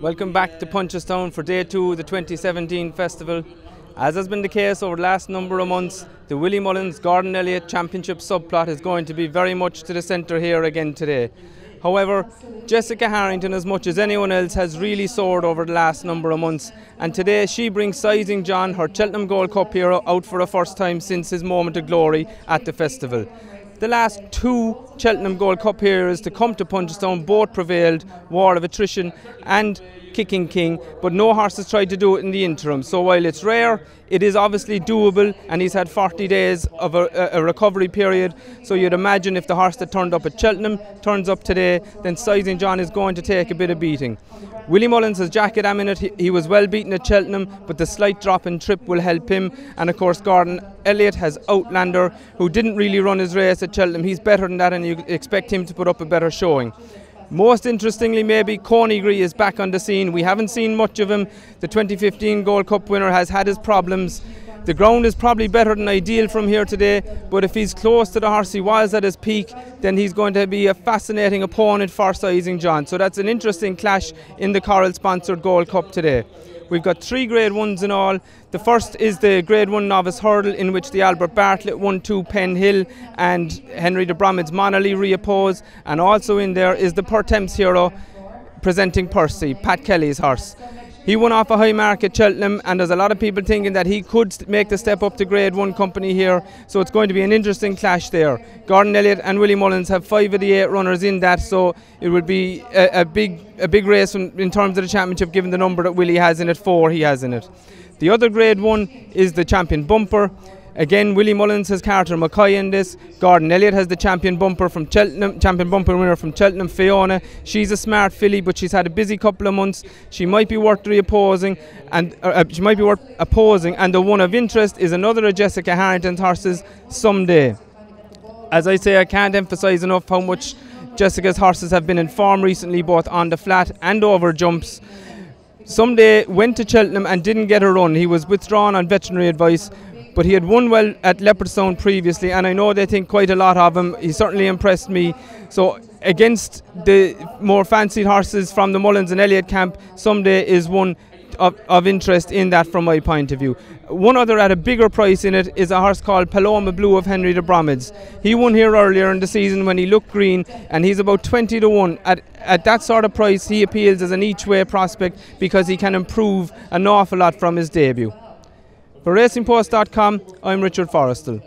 Welcome back to Punchestown for day 2 of the 2017 festival. As has been the case over the last number of months, the Willie Mullins-Gordon Elliott Championship subplot is going to be very much to the centre here again today. However, Jessica Harrington, as much as anyone else, has really soared over the last number of months, and today she brings Sizing John, her Cheltenham Gold Cup hero, out for the first time since his moment of glory at the festival. The last 2 Cheltenham Gold Cup heroes to come to Punchestown both prevailed, war of attrition and Kicking King, but no horse has tried to do it in the interim. So while it's rare, it is obviously doable, and he's had 40 days of a recovery period. So you'd imagine if the horse that turned up at Cheltenham turns up today, then Sizing John is going to take a bit of beating. Willie Mullins has Jacket Am in it. He was well beaten at Cheltenham, but the slight drop in trip will help him. And of course, Gordon Elliott has Outlander, who didn't really run his race at Cheltenham. He's better than that, and you expect him to put up a better showing. Most interestingly, maybe, Coneygree is back on the scene. We haven't seen much of him. The 2015 Gold Cup winner has had his problems. The ground is probably better than ideal from here today, but if he's close to the horse he was at his peak, then he's going to be a fascinating opponent for Sizing John. So that's an interesting clash in the Coral-sponsored Gold Cup today. We've got 3 Grade 1s in all. The first is the Grade 1 Novice Hurdle, in which the Albert Bartlett 1-2 Penn Hill and Henry de Bromhead's Monolly reoppose, and also in there is the Pertemps hero presenting Percy, Pat Kelly's horse. He won off a high mark at Cheltenham, and there's a lot of people thinking that he could make the step up to Grade 1 company here, so it's going to be an interesting clash there. Gordon Elliott and Willie Mullins have 5 of the 8 runners in that, so it will be a big race in terms of the championship, given the number that Willie has in it, 4 he has in it. The other Grade 1 is the Champion Bumper. Again, Willie Mullins has Carter McCoy in this. Gordon Elliott has the Champion Bumper from Cheltenham, Champion Bumper winner from Cheltenham, Fiona. She's a smart filly, but she's had a busy couple of months. She might be worth opposing, and the one of interest is another of Jessica Harrington's horses, Someday. As I say, I can't emphasise enough how much Jessica's horses have been in form recently, both on the flat and over jumps. Someday went to Cheltenham and didn't get a run. He was withdrawn on veterinary advice, but he had won well at Leopardstown previously, and I know they think quite a lot of him. He certainly impressed me. So against the more fancied horses from the Mullins and Elliott camp, Someday is one of interest in that from my point of view. One other at a bigger price in it is a horse called Paloma Blue of Henry de Bromhead's. He won here earlier in the season when he looked green, and he's about 20 to 1. At that sort of price, he appeals as an each-way prospect because he can improve an awful lot from his debut. For RacingPost.com, I'm Richard Forrestal.